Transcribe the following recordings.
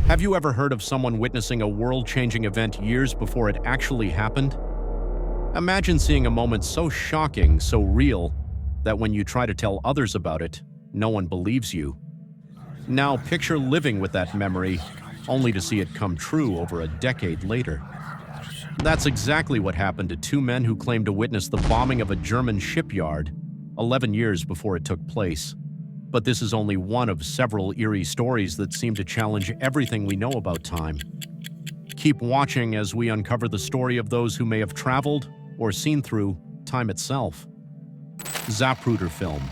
Have you ever heard of someone witnessing a world-changing event years before it actually happened? Imagine seeing a moment so shocking, so real, that when you try to tell others about it, no one believes you. Now picture living with that memory, only to see it come true over a decade later. That's exactly what happened to two men who claimed to witness the bombing of a German shipyard 11 years before it took place. But this is only one of several eerie stories that seem to challenge everything we know about time. Keep watching as we uncover the story of those who may have traveled or seen through time itself. Zapruder film.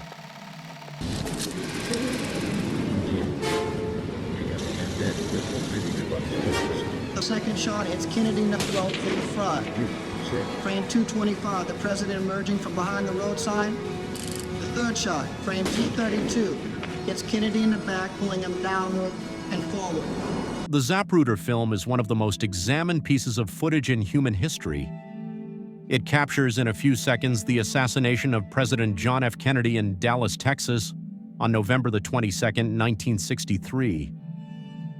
The second shot hits Kennedy in the throat from the front. Frame 225, the president emerging from behind the roadside. The third shot, frame 232, hits Kennedy in the back, pulling him downward and forward. The Zapruder film is one of the most examined pieces of footage in human history. It captures in a few seconds the assassination of President John F. Kennedy in Dallas, Texas, on November the 22nd, 1963.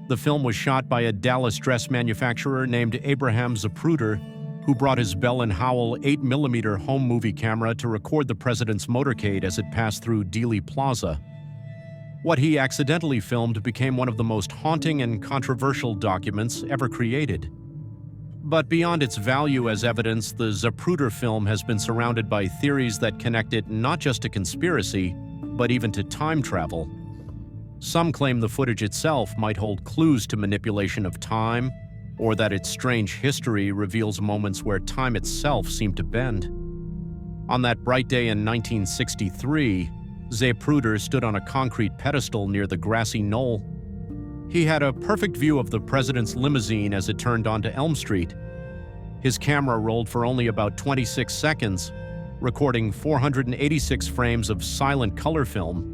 The film was shot by a Dallas dress manufacturer named Abraham Zapruder, who brought his Bell & Howell 8mm home movie camera to record the president's motorcade as it passed through Dealey Plaza. What he accidentally filmed became one of the most haunting and controversial documents ever created. But beyond its value as evidence, the Zapruder film has been surrounded by theories that connect it not just to conspiracy, but even to time travel. Some claim the footage itself might hold clues to manipulation of time, or that its strange history reveals moments where time itself seemed to bend. On that bright day in 1963, Zapruder stood on a concrete pedestal near the grassy knoll. He had a perfect view of the president's limousine as it turned onto Elm Street. His camera rolled for only about 26 seconds, recording 486 frames of silent color film.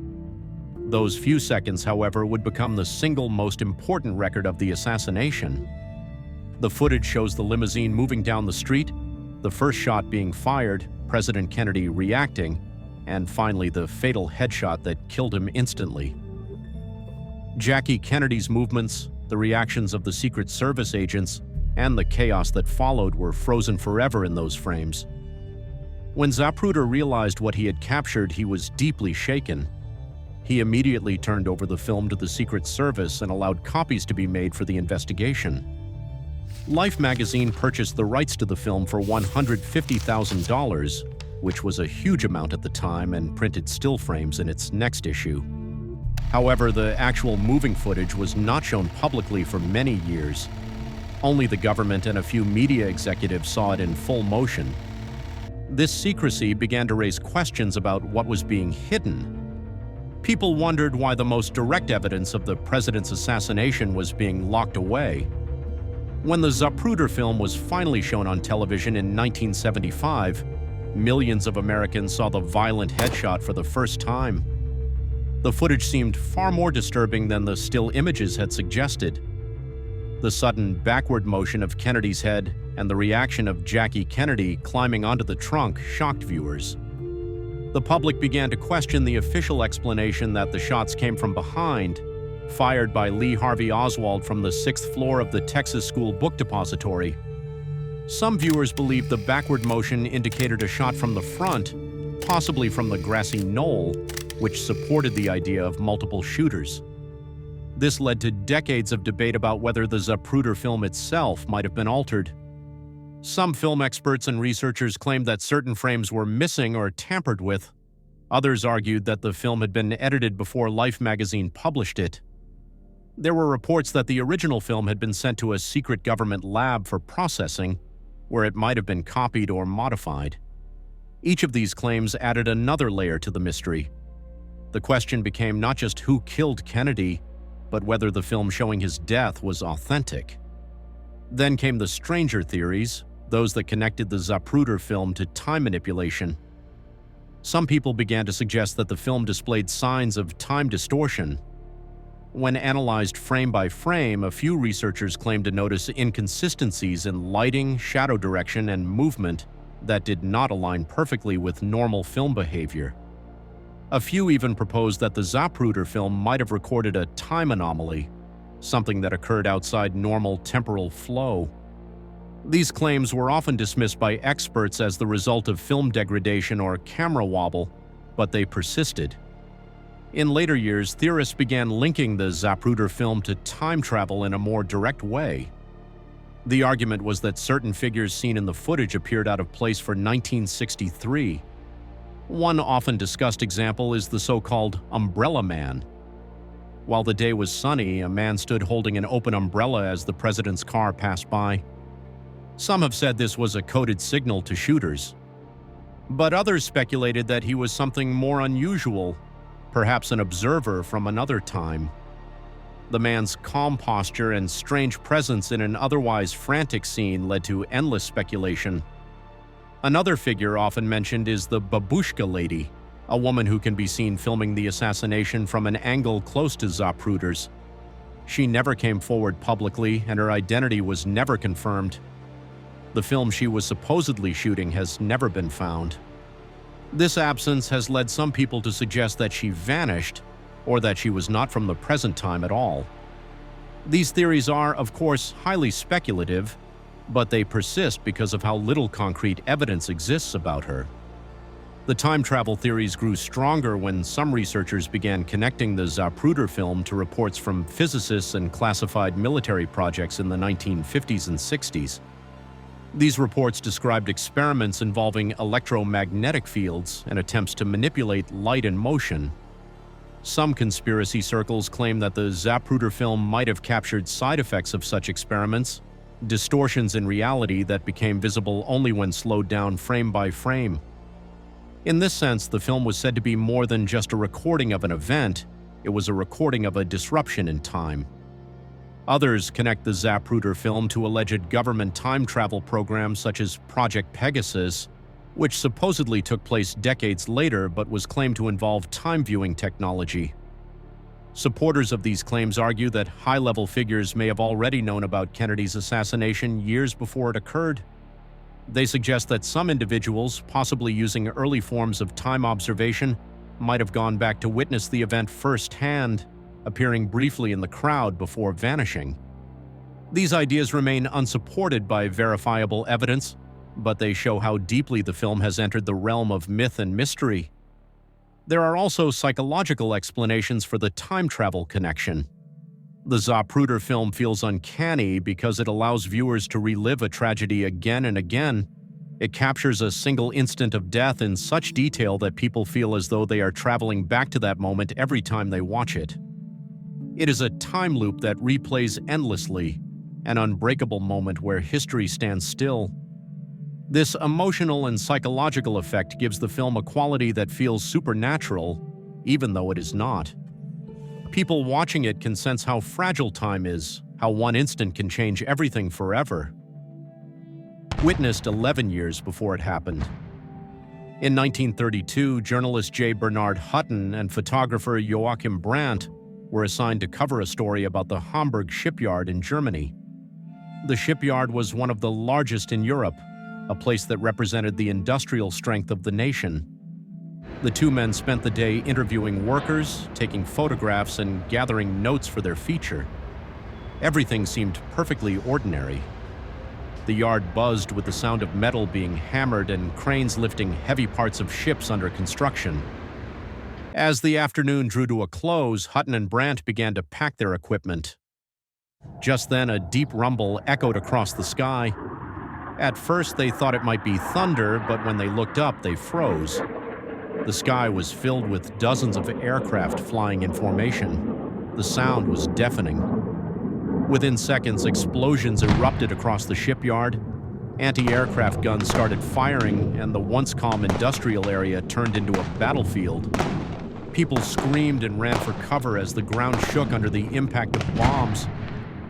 Those few seconds, however, would become the single most important record of the assassination. The footage shows the limousine moving down the street, the first shot being fired, President Kennedy reacting, and finally the fatal headshot that killed him instantly. Jackie Kennedy's movements, the reactions of the Secret Service agents, and the chaos that followed were frozen forever in those frames. When Zapruder realized what he had captured, he was deeply shaken. He immediately turned over the film to the Secret Service and allowed copies to be made for the investigation. Life magazine purchased the rights to the film for $150,000, which was a huge amount at the time, and printed still frames in its next issue. However, the actual moving footage was not shown publicly for many years. Only the government and a few media executives saw it in full motion. This secrecy began to raise questions about what was being hidden. People wondered why the most direct evidence of the president's assassination was being locked away. When the Zapruder film was finally shown on television in 1975, millions of Americans saw the violent headshot for the first time. The footage seemed far more disturbing than the still images had suggested. The sudden backward motion of Kennedy's head and the reaction of Jackie Kennedy climbing onto the trunk shocked viewers. The public began to question the official explanation that the shots came from behind, fired by Lee Harvey Oswald from the 6th floor of the Texas School Book Depository. Some viewers believed the backward motion indicated a shot from the front, possibly from the grassy knoll, which supported the idea of multiple shooters. This led to decades of debate about whether the Zapruder film itself might have been altered. Some film experts and researchers claimed that certain frames were missing or tampered with. Others argued that the film had been edited before Life magazine published it. There were reports that the original film had been sent to a secret government lab for processing, where it might have been copied or modified. Each of these claims added another layer to the mystery. The question became not just who killed Kennedy, but whether the film showing his death was authentic. Then came the stranger theories, those that connected the Zapruder film to time manipulation. Some people began to suggest that the film displayed signs of time distortion. When analyzed frame by frame, a few researchers claimed to notice inconsistencies in lighting, shadow direction, and movement that did not align perfectly with normal film behavior. A few even proposed that the Zapruder film might have recorded a time anomaly, something that occurred outside normal temporal flow. These claims were often dismissed by experts as the result of film degradation or camera wobble, but they persisted. In later years, theorists began linking the Zapruder film to time travel in a more direct way. The argument was that certain figures seen in the footage appeared out of place for 1963. One often discussed example is the so-called Umbrella Man. While the day was sunny, a man stood holding an open umbrella as the president's car passed by. Some have said this was a coded signal to shooters. But others speculated that he was something more unusual, perhaps an observer from another time. The man's calm posture and strange presence in an otherwise frantic scene led to endless speculation. Another figure often mentioned is the Babushka Lady, a woman who can be seen filming the assassination from an angle close to Zapruder's. She never came forward publicly, and her identity was never confirmed. The film she was supposedly shooting has never been found. This absence has led some people to suggest that she vanished, or that she was not from the present time at all. These theories are, of course, highly speculative, but they persist because of how little concrete evidence exists about her. The time travel theories grew stronger when some researchers began connecting the Zapruder film to reports from physicists and classified military projects in the 1950s and 60s. These reports described experiments involving electromagnetic fields and attempts to manipulate light and motion. Some conspiracy circles claim that the Zapruder film might have captured side effects of such experiments, distortions in reality that became visible only when slowed down frame by frame. In this sense, the film was said to be more than just a recording of an event, it was a recording of a disruption in time. Others connect the Zapruder film to alleged government time travel programs such as Project Pegasus, which supposedly took place decades later but was claimed to involve time-viewing technology. Supporters of these claims argue that high-level figures may have already known about Kennedy's assassination years before it occurred. They suggest that some individuals, possibly using early forms of time observation, might have gone back to witness the event firsthand, appearing briefly in the crowd before vanishing. These ideas remain unsupported by verifiable evidence, but they show how deeply the film has entered the realm of myth and mystery. There are also psychological explanations for the time travel connection. The Zapruder film feels uncanny because it allows viewers to relive a tragedy again and again. It captures a single instant of death in such detail that people feel as though they are traveling back to that moment every time they watch it. It is a time loop that replays endlessly, an unbreakable moment where history stands still. This emotional and psychological effect gives the film a quality that feels supernatural, even though it is not. People watching it can sense how fragile time is, how one instant can change everything forever. Witnessed 11 years before it happened. In 1932, journalist J. Bernard Hutton and photographer Joachim Brandt were assigned to cover a story about the Hamburg shipyard in Germany. The shipyard was one of the largest in Europe, a place that represented the industrial strength of the nation. The two men spent the day interviewing workers, taking photographs, and gathering notes for their feature. Everything seemed perfectly ordinary. The yard buzzed with the sound of metal being hammered and cranes lifting heavy parts of ships under construction. As the afternoon drew to a close, Hutton and Brandt began to pack their equipment. Just then, a deep rumble echoed across the sky. At first, they thought it might be thunder, but when they looked up, they froze. The sky was filled with dozens of aircraft flying in formation. The sound was deafening. Within seconds, explosions erupted across the shipyard. Anti-aircraft guns started firing, and the once calm industrial area turned into a battlefield. People screamed and ran for cover as the ground shook under the impact of bombs.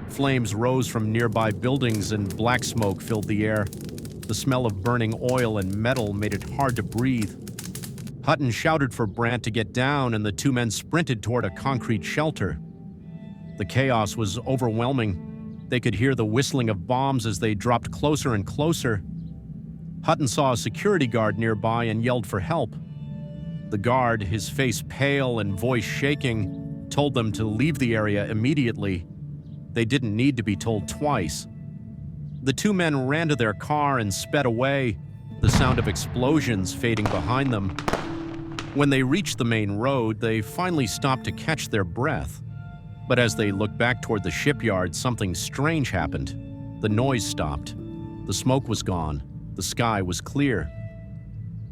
Flames rose from nearby buildings and black smoke filled the air. The smell of burning oil and metal made it hard to breathe. Hutton shouted for Brandt to get down, and the two men sprinted toward a concrete shelter. The chaos was overwhelming. They could hear the whistling of bombs as they dropped closer and closer. Hutton saw a security guard nearby and yelled for help. The guard, his face pale and voice shaking, told them to leave the area immediately. They didn't need to be told twice. The two men ran to their car and sped away, the sound of explosions fading behind them. When they reached the main road, they finally stopped to catch their breath. But as they looked back toward the shipyard, something strange happened. The noise stopped. The smoke was gone. The sky was clear.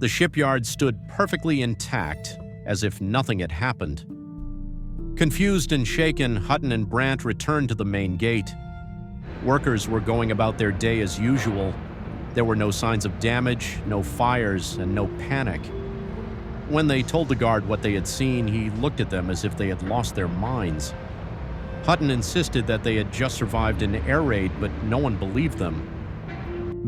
The shipyard stood perfectly intact, as if nothing had happened. Confused and shaken, Hutton and Brandt returned to the main gate. Workers were going about their day as usual. There were no signs of damage, no fires, and no panic. When they told the guard what they had seen, he looked at them as if they had lost their minds. Hutton insisted that they had just survived an air raid, but no one believed them.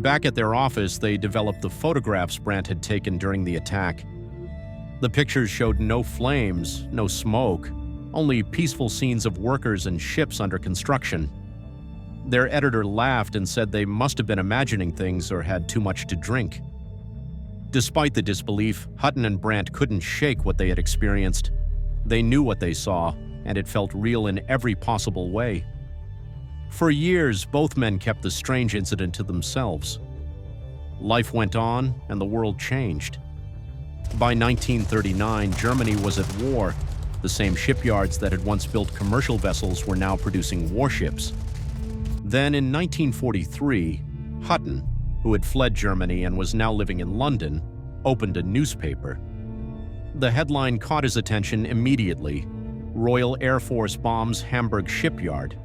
Back at their office, they developed the photographs Brandt had taken during the attack. The pictures showed no flames, no smoke, only peaceful scenes of workers and ships under construction. Their editor laughed and said they must have been imagining things or had too much to drink. Despite the disbelief, Hutton and Brandt couldn't shake what they had experienced. They knew what they saw, and it felt real in every possible way. For years, both men kept the strange incident to themselves. Life went on, and the world changed. By 1939, Germany was at war. The same shipyards that had once built commercial vessels were now producing warships. Then, in 1943, Hutton, who had fled Germany and was now living in London, opened a newspaper. The headline caught his attention immediately: Royal Air Force bombs Hamburg shipyard.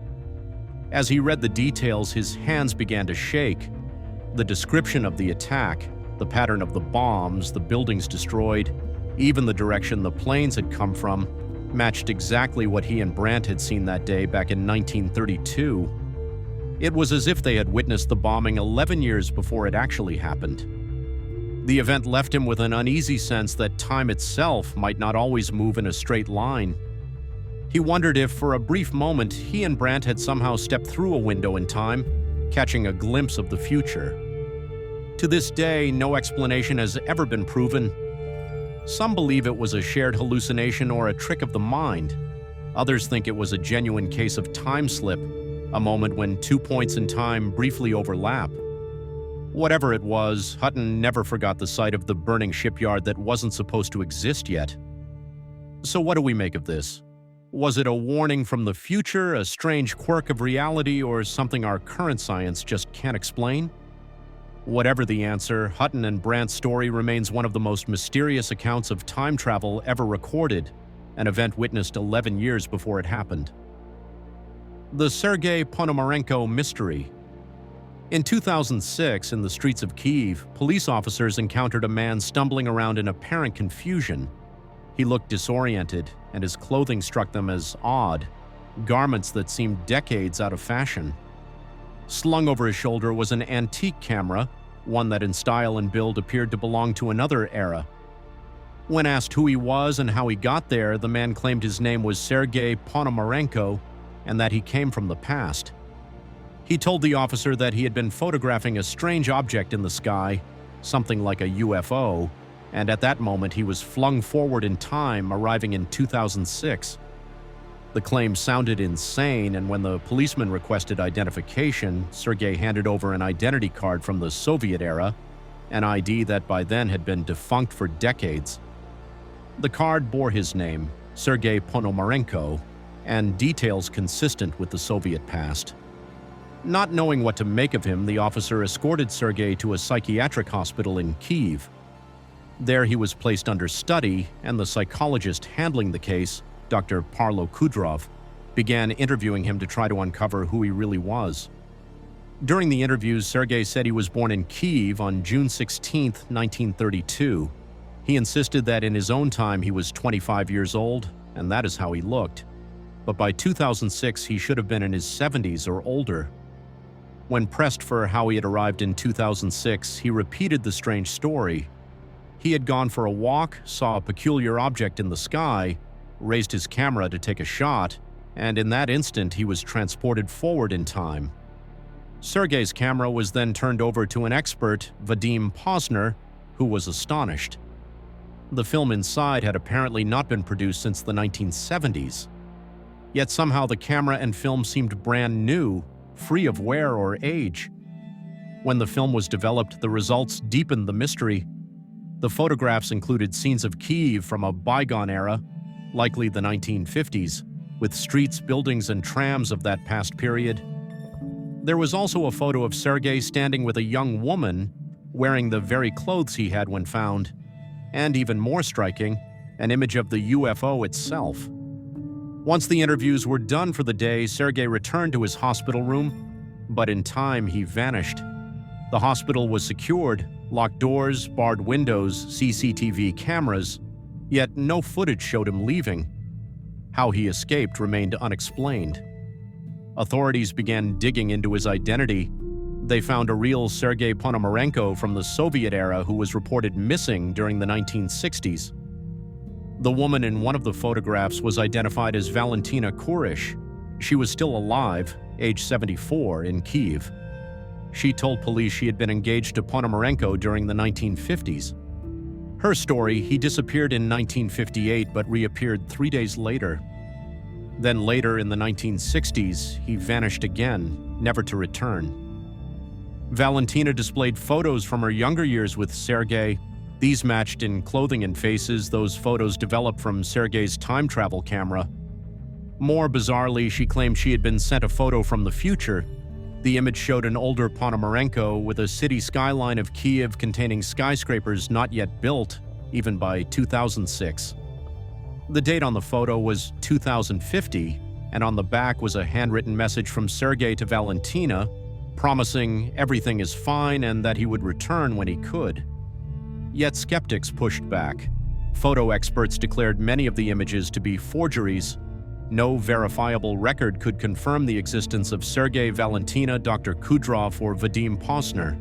As he read the details, his hands began to shake. The description of the attack, the pattern of the bombs, the buildings destroyed, even the direction the planes had come from, matched exactly what he and Brandt had seen that day back in 1932. It was as if they had witnessed the bombing 11 years before it actually happened. The event left him with an uneasy sense that time itself might not always move in a straight line. He wondered if, for a brief moment, he and Brandt had somehow stepped through a window in time, catching a glimpse of the future. To this day, no explanation has ever been proven. Some believe it was a shared hallucination or a trick of the mind. Others think it was a genuine case of time slip, a moment when 2 points in time briefly overlap. Whatever it was, Hutton never forgot the sight of the burning shipyard that wasn't supposed to exist yet. So what do we make of this? Was it a warning from the future, a strange quirk of reality, or something our current science just can't explain? Whatever the answer, Hutton and Brandt's story remains one of the most mysterious accounts of time travel ever recorded, an event witnessed 11 years before it happened. The Sergei Ponomarenko mystery. In 2006, in the streets of Kyiv, police officers encountered a man stumbling around in apparent confusion. He looked disoriented, and his clothing struck them as odd, garments that seemed decades out of fashion. Slung over his shoulder was an antique camera, one that in style and build appeared to belong to another era. When asked who he was and how he got there, the man claimed his name was Sergei Ponomarenko and that he came from the past. He told the officer that he had been photographing a strange object in the sky, something like a UFO, and at that moment he was flung forward in time, arriving in 2006. The claim sounded insane, and when the policeman requested identification, Sergei handed over an identity card from the Soviet era, an ID that by then had been defunct for decades. The card bore his name, Sergei Ponomarenko, and details consistent with the Soviet past. Not knowing what to make of him, the officer escorted Sergei to a psychiatric hospital in Kyiv. There he was placed under study, and the psychologist handling the case, Dr. Parlo Kudrov, began interviewing him to try to uncover who he really was. During the interviews, Sergei said he was born in Kyiv on June 16, 1932. He insisted that in his own time he was 25 years old, and that is how he looked. But by 2006, he should have been in his 70s or older. When pressed for how he had arrived in 2006, he repeated the strange story. He had gone for a walk, saw a peculiar object in the sky, raised his camera to take a shot, and in that instant he was transported forward in time. Sergei's camera was then turned over to an expert, Vadim Posner, who was astonished. The film inside had apparently not been produced since the 1970s. Yet somehow the camera and film seemed brand new, free of wear or age. When the film was developed, the results deepened the mystery. The photographs included scenes of Kyiv from a bygone era, likely the 1950s, with streets, buildings, and trams of that past period. There was also a photo of Sergei standing with a young woman wearing the very clothes he had when found, and even more striking, an image of the UFO itself. Once the interviews were done for the day, Sergei returned to his hospital room, but in time he vanished. The hospital was secured, locked doors, barred windows, CCTV cameras, yet no footage showed him leaving. How he escaped remained unexplained. Authorities began digging into his identity. They found a real Sergei Ponomarenko from the Soviet era who was reported missing during the 1960s. The woman in one of the photographs was identified as Valentina Kurish. She was still alive, age 74, in Kyiv. She told police she had been engaged to Ponomarenko during the 1950s. Her story, he disappeared in 1958 but reappeared 3 days later. Then later in the 1960s, he vanished again, never to return. Valentina displayed photos from her younger years with Sergei. These matched in clothing and faces those photos developed from Sergei's time travel camera. More bizarrely, she claimed she had been sent a photo from the future. The image showed an older Ponomarenko with a city skyline of Kyiv containing skyscrapers not yet built, even by 2006. The date on the photo was 2050, and on the back was a handwritten message from Sergei to Valentina, promising everything is fine and that he would return when he could. Yet skeptics pushed back. Photo experts declared many of the images to be forgeries. No verifiable record could confirm the existence of Sergei, Valentina, Dr. Kudrov, or Vadim Posner.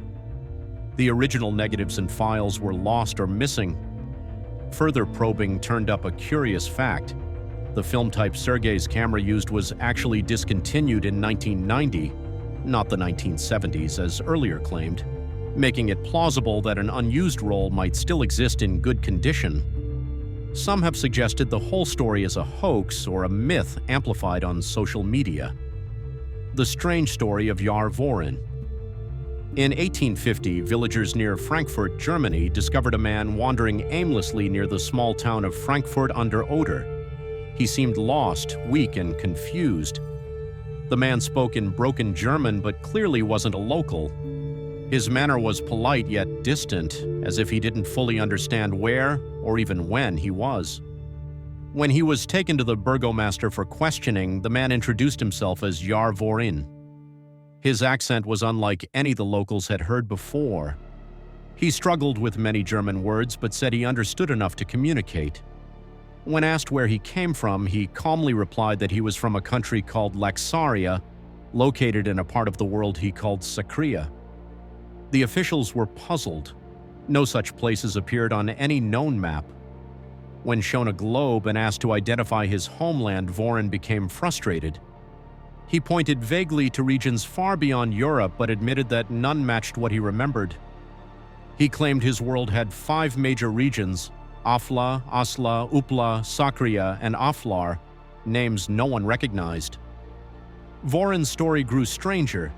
The original negatives and files were lost or missing. Further probing turned up a curious fact. The film type Sergei's camera used was actually discontinued in 1990, not the 1970s as earlier claimed, making it plausible that an unused roll might still exist in good condition. Some have suggested the whole story is a hoax or a myth amplified on social media. The strange story of Yar Vorin. In 1850, villagers near Frankfurt, Germany, discovered a man wandering aimlessly near the small town of Frankfurt an der Oder. He seemed lost, weak, and confused. The man spoke in broken German but clearly wasn't a local. His manner was polite yet distant, as if he didn't fully understand where or even when he was. When he was taken to the burgomaster for questioning, the man introduced himself as Yar Vorin. His accent was unlike any the locals had heard before. He struggled with many German words but said he understood enough to communicate. When asked where he came from, he calmly replied that he was from a country called Laxaria, located in a part of the world he called Sakria. The officials were puzzled. No such places appeared on any known map. When shown a globe and asked to identify his homeland, Vorin became frustrated. He pointed vaguely to regions far beyond Europe but admitted that none matched what he remembered. He claimed his world had 5 major regions: Afla, Asla, Upla, Sakria, and Aflar, names no one recognized. Vorin's story grew stranger.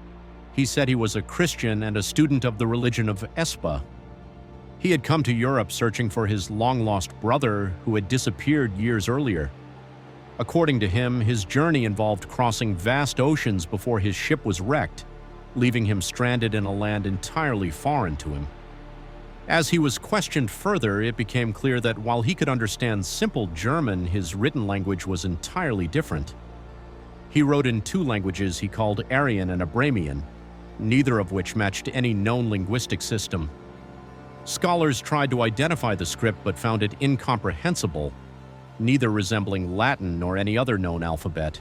He said he was a Christian and a student of the religion of Espa. He had come to Europe searching for his long-lost brother who had disappeared years earlier. According to him, his journey involved crossing vast oceans before his ship was wrecked, leaving him stranded in a land entirely foreign to him. As he was questioned further, it became clear that while he could understand simple German, his written language was entirely different. He wrote in 2 languages he called Aryan and Abramian, neither of which matched any known linguistic system. Scholars tried to identify the script but found it incomprehensible, neither resembling Latin nor any other known alphabet.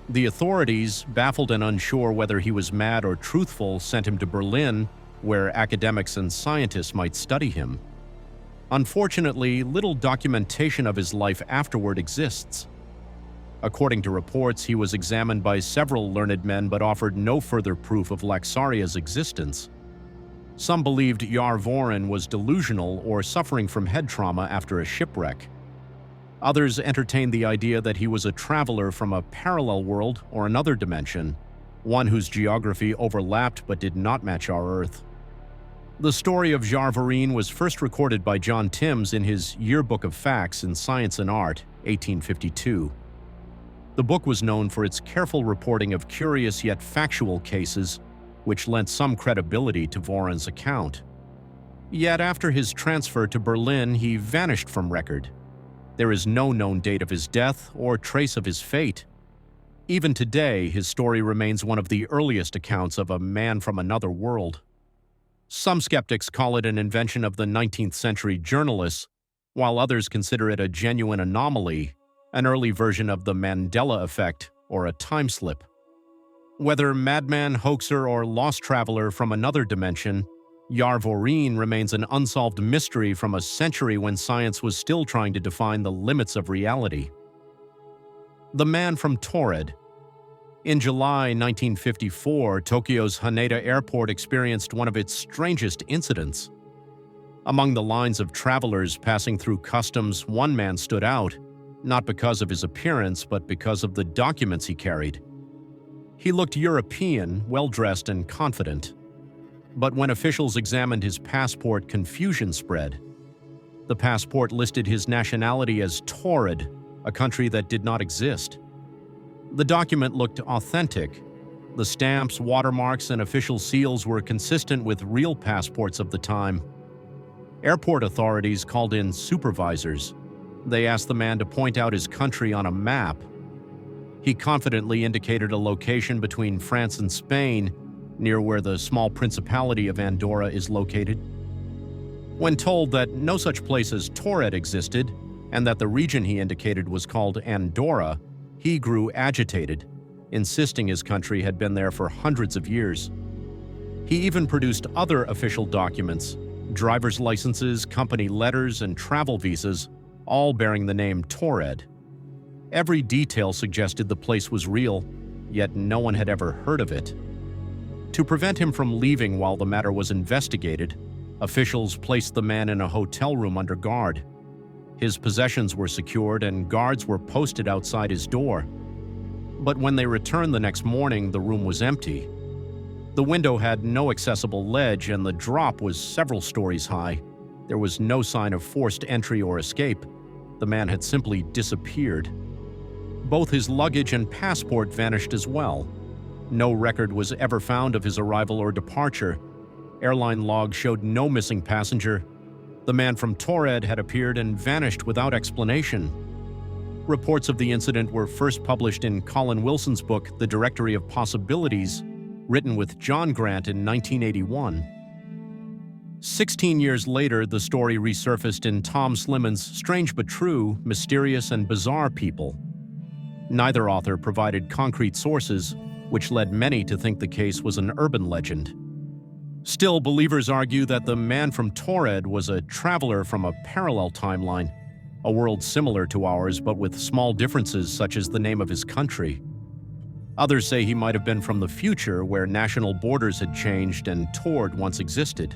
The authorities, baffled and unsure whether he was mad or truthful, sent him to Berlin, where academics and scientists might study him. Unfortunately, little documentation of his life afterward exists. According to reports, he was examined by several learned men but offered no further proof of Laxaria's existence. Some believed Yar Vorin was delusional or suffering from head trauma after a shipwreck. Others entertained the idea that he was a traveler from a parallel world or another dimension, one whose geography overlapped but did not match our Earth. The story of Jarvorin was first recorded by John Timms in his Yearbook of Facts in Science and Art, 1852. The book was known for its careful reporting of curious yet factual cases, which lent some credibility to Voron's account. Yet after his transfer to Berlin, he vanished from record. There is no known date of his death or trace of his fate. Even today, his story remains one of the earliest accounts of a man from another world. Some skeptics call it an invention of the 19th century journalists, while others consider it a genuine anomaly, an early version of the Mandela effect or a time slip. Whether madman, hoaxer, or lost traveler from another dimension, Jarvorin remains an unsolved mystery from a century when science was still trying to define the limits of reality. The Man from Taured. In July 1954, Tokyo's Haneda Airport experienced one of its strangest incidents. Among the lines of travelers passing through customs, one man stood out, not because of his appearance, but because of the documents he carried. He looked European, well-dressed and confident. But when officials examined his passport, confusion spread. The passport listed his nationality as Taured, a country that did not exist. The document looked authentic. The stamps, watermarks, and official seals were consistent with real passports of the time. Airport authorities called in supervisors. They asked the man to point out his country on a map. He confidently indicated a location between France and Spain, near where the small principality of Andorra is located. When told that no such place as Taured existed, and that the region he indicated was called Andorra, he grew agitated, insisting his country had been there for hundreds of years. He even produced other official documents, driver's licenses, company letters, and travel visas, all bearing the name Taured. Every detail suggested the place was real, yet no one had ever heard of it. To prevent him from leaving while the matter was investigated, officials placed the man in a hotel room under guard. His possessions were secured and guards were posted outside his door. But when they returned the next morning, the room was empty. The window had no accessible ledge and the drop was several stories high. There was no sign of forced entry or escape. The man had simply disappeared. Both his luggage and passport vanished as well. No record was ever found of his arrival or departure. Airline logs showed no missing passenger. The man from Taured had appeared and vanished without explanation. Reports of the incident were first published in Colin Wilson's book, The Directory of Possibilities, written with John Grant in 1981. 16 years later, the story resurfaced in Tom Sliman's Strange But True, Mysterious and Bizarre People. Neither author provided concrete sources, which led many to think the case was an urban legend. Still, believers argue that the man from Taured was a traveler from a parallel timeline, a world similar to ours but with small differences such as the name of his country. Others say he might have been from the future where national borders had changed and Taured once existed.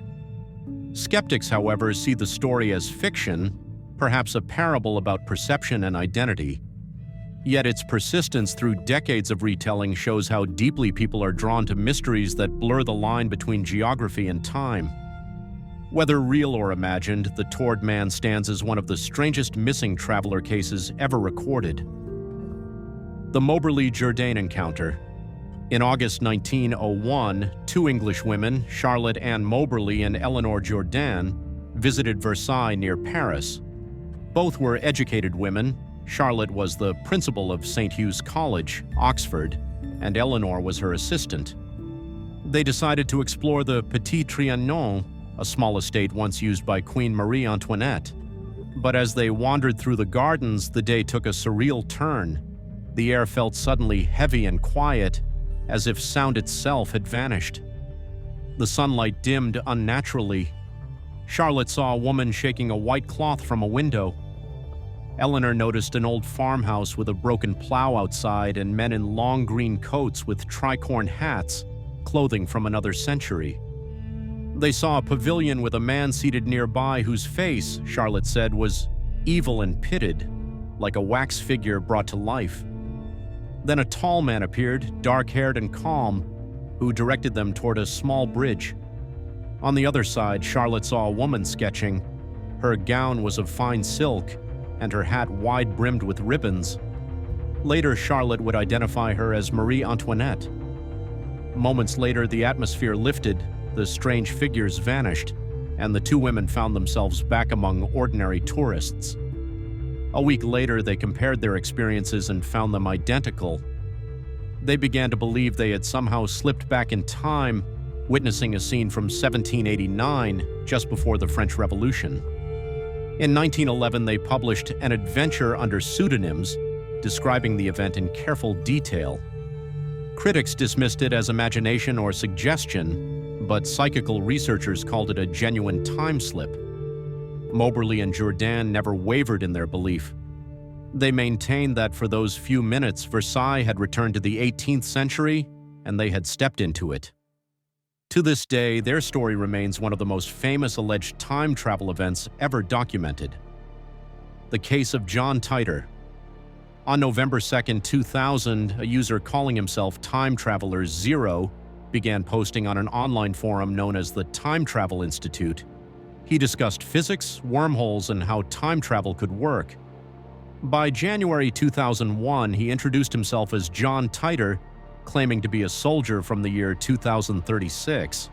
Skeptics, however, see the story as fiction, perhaps a parable about perception and identity. Yet its persistence through decades of retelling shows how deeply people are drawn to mysteries that blur the line between geography and time. Whether real or imagined, the Taured man stands as one of the strangest missing traveler cases ever recorded. The Moberly Jourdain Encounter. In August 1901, two English women, Charlotte Ann Moberly and Eleanor Jourdain, visited Versailles near Paris. Both were educated women. Charlotte was the principal of St. Hugh's College, Oxford, and Eleanor was her assistant. They decided to explore the Petit Trianon, a small estate once used by Queen Marie Antoinette. But as they wandered through the gardens, the day took a surreal turn. The air felt suddenly heavy and quiet, as if sound itself had vanished. The sunlight dimmed unnaturally. Charlotte saw a woman shaking a white cloth from a window. Eleanor noticed an old farmhouse with a broken plow outside and men in long green coats with tricorn hats, clothing from another century. They saw a pavilion with a man seated nearby whose face, Charlotte said, was evil and pitted. like a wax figure brought to life. Then a tall man appeared, dark-haired and calm, who directed them toward a small bridge. On the other side, Charlotte saw a woman sketching. Her gown was of fine silk, and her hat wide-brimmed with ribbons. Later, Charlotte would identify her as Marie Antoinette. Moments later, the atmosphere lifted, the strange figures vanished, and the two women found themselves back among ordinary tourists. A week later, they compared their experiences and found them identical. They began to believe they had somehow slipped back in time, witnessing a scene from 1789, just before the French Revolution. In 1911, they published an adventure under pseudonyms, describing the event in careful detail. Critics dismissed it as imagination or suggestion, but psychical researchers called it a genuine time slip. Moberly and Jourdain never wavered in their belief. They maintained that for those few minutes, Versailles had returned to the 18th century, and they had stepped into it. To this day, their story remains one of the most famous alleged time travel events ever documented. The case of John Titor. On November 2, 2000, a user calling himself Time Traveler Zero began posting on an online forum known as the Time Travel Institute. He discussed physics, wormholes, and how time travel could work. By January 2001, he introduced himself as John Titor, claiming to be a soldier from the year 2036.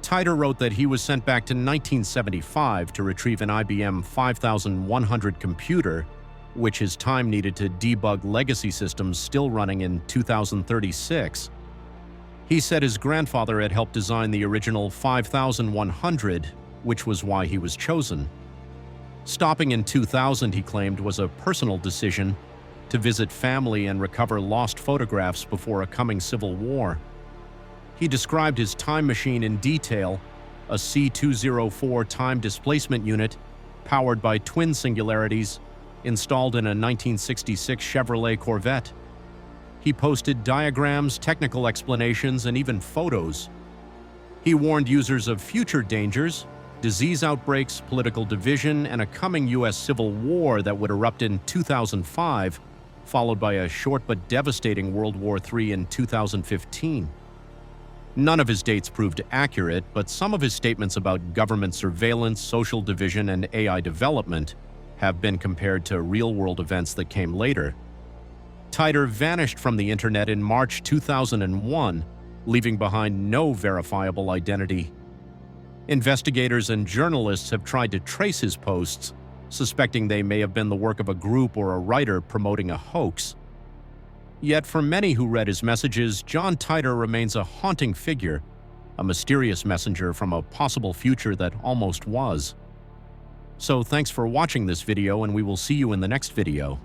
Titor wrote that he was sent back to 1975 to retrieve an IBM 5100 computer, which his time needed to debug legacy systems still running in 2036. He said his grandfather had helped design the original 5100, which was why he was chosen. Stopping in 2000, he claimed, was a personal decision to visit family and recover lost photographs before a coming civil war. He described his time machine in detail, a C-204 time displacement unit powered by twin singularities installed in a 1966 Chevrolet Corvette. He posted diagrams, technical explanations, and even photos. He warned users of future dangers, disease outbreaks, political division, and a coming U.S. Civil War that would erupt in 2005, followed by a short but devastating World War III in 2015. None of his dates proved accurate, but some of his statements about government surveillance, social division, and AI development have been compared to real-world events that came later. Titor vanished from the internet in March 2001, leaving behind no verifiable identity. Investigators and journalists have tried to trace his posts, suspecting they may have been the work of a group or a writer promoting a hoax. Yet for many who read his messages, John Titor remains a haunting figure, a mysterious messenger from a possible future that almost was. So thanks for watching this video, and we will see you in the next video.